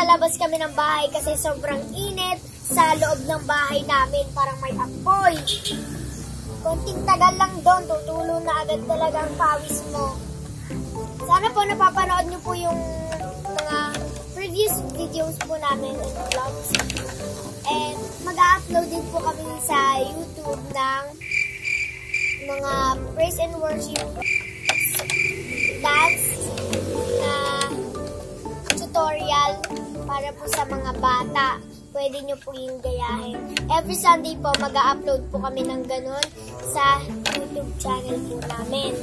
lalabas kami ng bahay kasi sobrang init sa loob ng bahay namin. Parang may apoy. Konting tagal lang doon, tutulo na agad talaga ang pawis mo. Sana po napapanood nyo po yung mga previous videos po namin and vlogs. And mag-upload din po kami sa YouTube ng mga praise and worship dance na tutorial para po sa mga bata. Pwede nyo po yung gayahin. Every Sunday po, mag-upload po kami ng ganun sa YouTube channel po namin.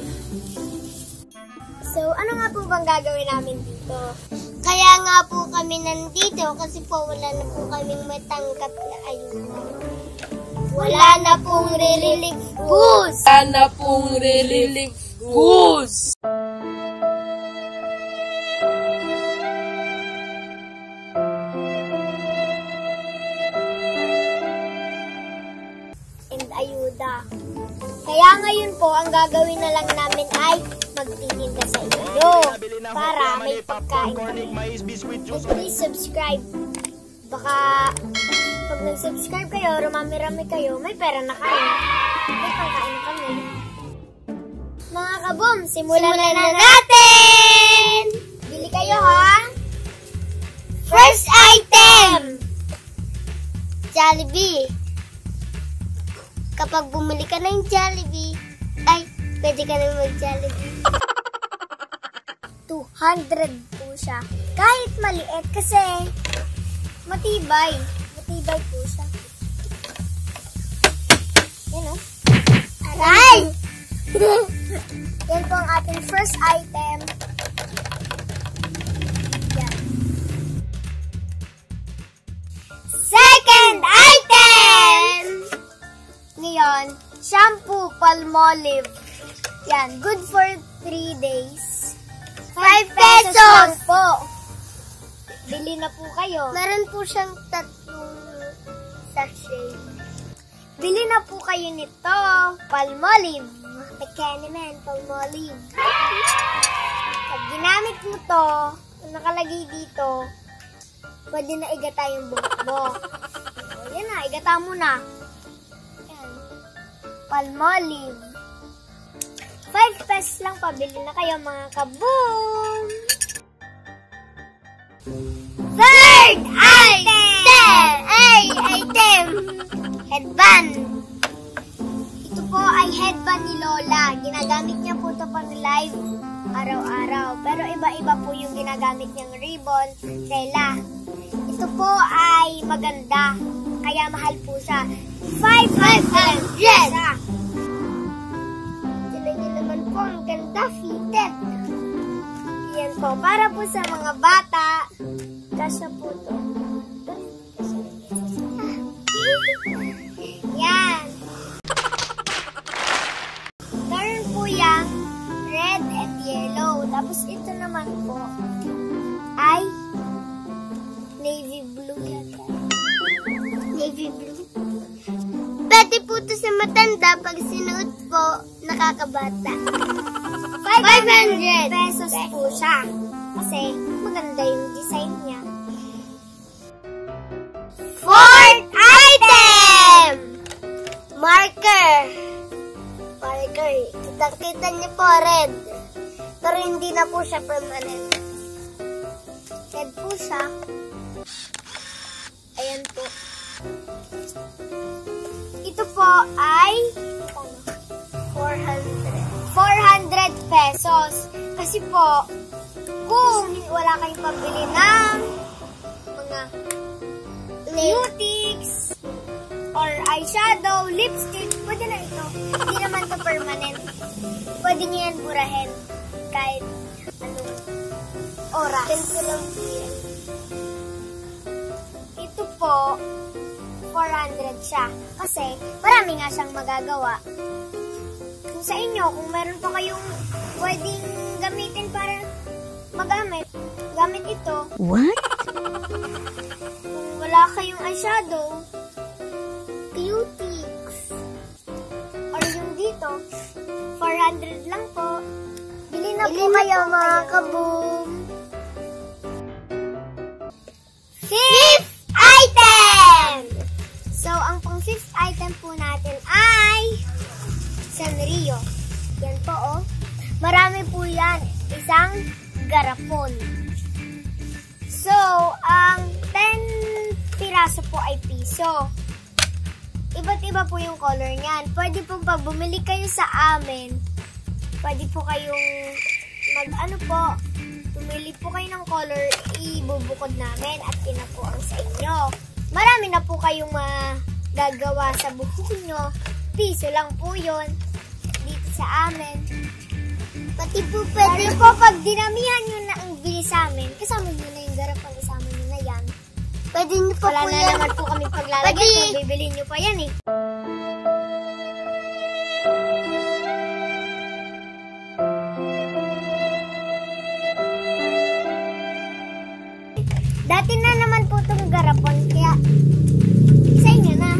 So, ano nga po bang gagawin namin dito? Kaya nga po kami nandito kasi po wala na po kaming matangkap na ayuda. Wala na pong relief goods! Wala na pong relief goods! Ayuda. Kaya ngayon po, ang gagawin na lang namin ay magtitinda sa inyo para may pagkain kami. Please subscribe. Baka pag nag-subscribe kayo, rumami-rami kayo, may pera na kayo. May pagkain na kami. Mga kaboom, simulan na natin! Bili kayo ha! First item! Jollibee. Kapag bumili ka ng Jollibee, ay, pwede ka na mag-Jollibee. 200 po siya. Kahit maliit kasi matibay. Matibay po siya. Yan o. Aray! Yan po ang ating first item. Yan. Second item! Ngayon, shampoo Palmolive. Yan, good for 3 days. 5 pesos po. Bili na po kayo. Meron po siyang 3 sachet. Bili na po kayo nito. Palmolive. Pekenemen, Palmolive. Pag ginamit mo to, nakalagay dito, pwede na igata yung buhok mo. O, yan na, igata mo na. Palmolive. 5 pesos lang, pabili na kayo mga kaboom! Third item! Headband. Ito po ay headband ni Lola. Ginagamit niya po ito pang live araw-araw. Pero iba-iba po yung ginagamit niyang ribbon, tela. Ito po ay maganda. Kaya mahal po siya. 500! Sila niyo naman po, ang ganda, fitted. Yan po, para po sa mga bata. Kasya po to. Yan. Meron po yung red and yellow. Tapos ito naman po ay navy blue yata. Navy blue. Pwede po ito sa matanda. Pag sinuot po, nakakabata. 500 pesos po siya. Kasi maganda yung design niya. Fourth item! Marker. Marker. Kita-kita niyo po, red. Pero hindi na po siya permanent. Red po siya. Ayan po. Ito po ay 400 pesos. Kasi po, kung wala kayong pambili ng mga cutics or eyeshadow, lipstick, pwede na ito. Hindi naman ito permanent. Pwede nyo yan burahin kahit anong oras. Ganito lang po yan. Ito po, 400 siya. Kasi, marami nga siyang magagawa. Kung sa inyo, kung meron pa kayong pwedeng gamitin para magamit, gamit ito. What? Kung wala kayong eyeshadow, cutics, or yung dito, 400 lang po. Bili na po kayo mga kaboom. Fifth item! So, ang pang fifth item po natin ay Sanrio. Yan po, oh. Marami po yan. Isang garapon. So, ang 10 piraso po ay piso. Iba't iba po yung color niyan. Pwede po pag bumili kayo sa amin, pwede po kayong pumili po kayo ng color, ibubukod namin at pinakuang sa inyo. Marami na po kayong magagawa sa buhok nyo. Piso lang po yun dito sa amin. Pati po pwede Pero po, pag dinamihan nyo na ang bili sa amin, kasama nyo na yung garapon, kasama nyo na yan. Pwede nyo pa Wala po na yan. naman po kami paglalagay kung bibili nyo pa yan eh. Dati na naman po itong garapon, kaya sa inyo na.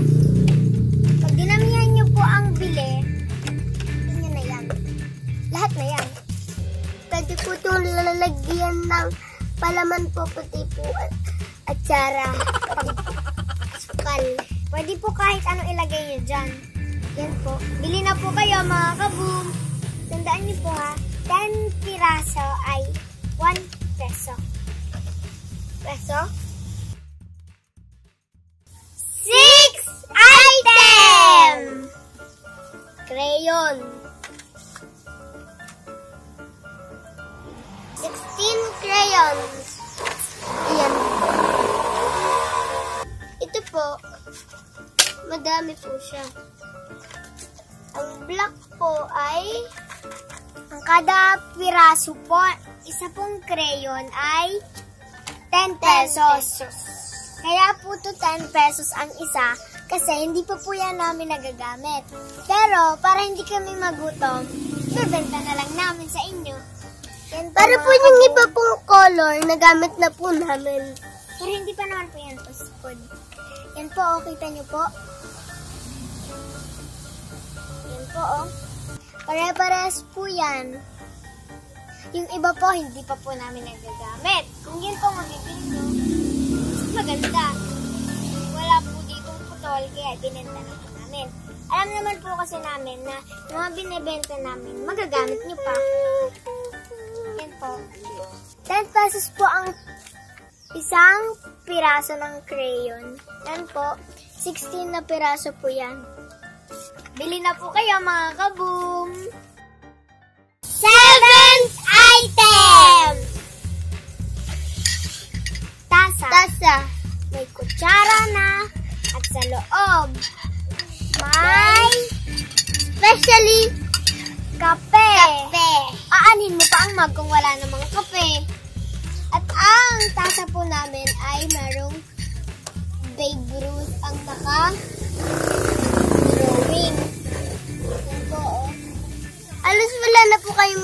Pag dinamihan nyo po ang bili, inyo na yan. Lahat na yan. Pwede po itong lalagyan ng palaman po, pati po atsara, pati aspal. Pwede po kahit ano ilagay nyo dyan. Yan po. Bili na po kayo mga kaboom. Tandaan nyo po ha, 10 piraso ay 1 peso. Peso? 6th item! Crayon. 16 crayons. Ayan. Ito po, madami po siya. Ang black po ay, Ang kada piraso po, isa pong crayon ay 10 pesos. Kaya po to 10 pesos ang isa kasi hindi pa po yan namin nagagamit. Pero para hindi kami magutom, bibenta na lang namin sa inyo. Yan para po mga yung kaboom. iba pong color, nagamit na po namin. Pero hindi pa naman po yan food. Yan po, oh, kita nyo po. Yan po, oh. Pare-parehas po yan. Yung iba po, hindi pa po namin nagagamit. Kung yun po mabibili nyo, maganda. Wala po ditong putol, kaya binenta na po namin. Alam naman po kasi namin na yung mga binibenta namin, magagamit nyo pa. Yan po. 10 pesos po ang isang piraso ng crayon. Yan po. 16 na piraso po yan. Bili na po kayo mga kaboom! 7th item! Tasa. May kutsara na. At sa loob, may Especially, kape. kape. Aanin mo pa ang mug kung wala namang kape. At ang tasa po namin ay merong Babe Ruth ang naka-drawing. Yan po, oh. Alos wala na po kayo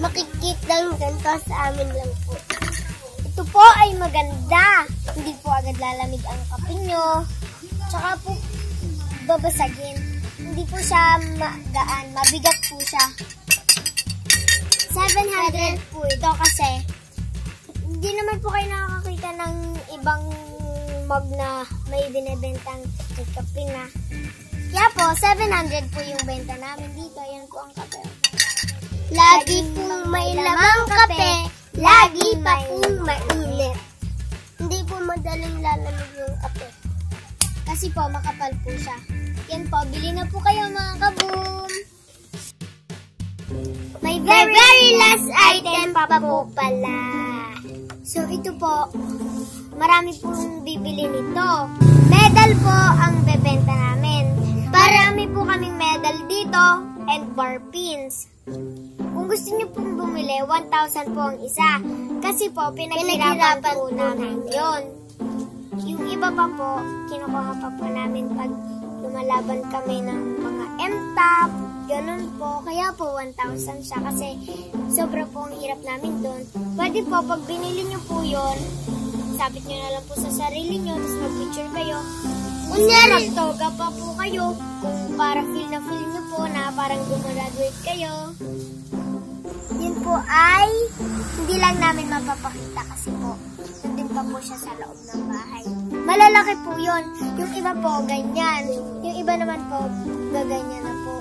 makikita ng ganito sa amin lang po. Ito po ay maganda. Hindi po agad lalamig ang kape nyo. Tsaka po babasagin. Hindi po siya magaan. Mabigat po siya. 700 po ito kasi hindi naman po kayo nakakakita ng ibang mug na may binibentang kape na. Kaya po, 700 po yung benta namin dito. Yan po ang kape. Lagi pong may lamang kape, lagi pa pong mainit. Hindi po madaling lalamig yung kape. Kasi po, makapal po siya. Yan po, bili na po kayo mga kaboom! May very last item pa po pala. So, ito po, marami pong bibili nito. Medal po ang bebenta namin. Marami po kaming medal dito and bar pins. Kung gusto niyo pong bumili, 1,000 po ang isa. Kasi po, pinaghirapan po namin yun. Yung iba pa po, kinukuha pa po namin pag lumalaban kami ng mga M-Top, ganun po. Kaya po, 1,000 siya kasi sobra po ang hirap namin doon. Pwede po, pag binili nyo po yun, sabit nyo na lang po sa sarili nyo, tapos mag-picture kayo. Kunyari, Magtoga pa po kayo kung para feel na feel nyo po na parang gumraduate kayo. yun po ay hindi lang namin mapapakita kasi po nandun pa po siya sa loob ng bahay. Malalaki po yun. Yung iba po ganyan. Yung iba naman po gaganyan na po.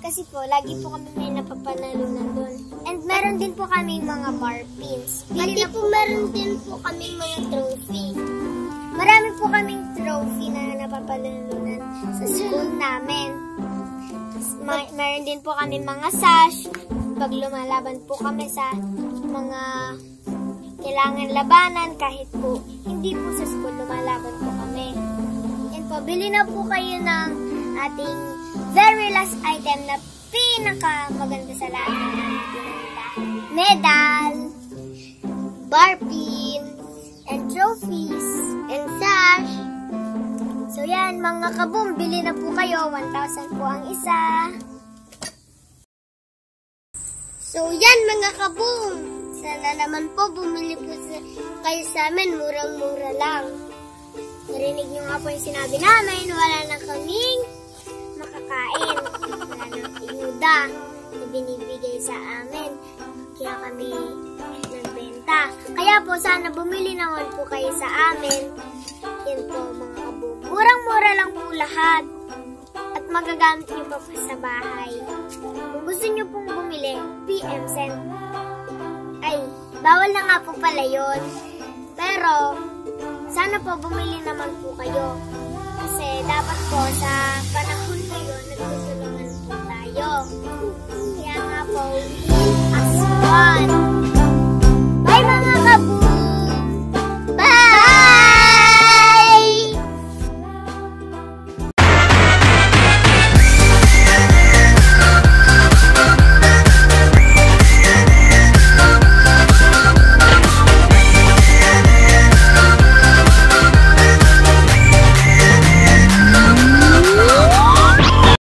Kasi po, lagi po kami may napapanalunan doon. And meron din po kami mga bar pins. Pati po meron din po kami mga trophy. Marami po kaming trophy na napapanalunan sa school namin. Meron din po kami mga sash. Pag lumalaban po kami sa mga kailangan labanan, kahit po hindi po sa school, lumalaban po kami. Yan po, bili na po kayo ng ating very last item na pinakamaganda sa lahat ng pinunta. Medal, bar pin, and trophies, and sash. So yan, mga kaboom, bili na po kayo. 1,000 po ang isa. So yan mga kaboom, sana naman po bumili po kayo sa amin, murang-mura lang. Narinig nyo nga po yung sinabi namin, wala na kaming makakain. Wala nang ayuda na binibigay sa amin. Kaya kami nagbenta. Kaya po sana bumili naman po kayo sa amin. Yan po mga kaboom. Murang-mura lang po lahat. At magagamit nyo pa po sa bahay. Kung gusto nyo pong bumili, PM send. Ay, bawal na nga po pala yun. Pero, sana po bumili naman po kayo. Kasi dapat po sa panahon ngayon, nagtutulungan po tayo. Kaya nga po, we as one.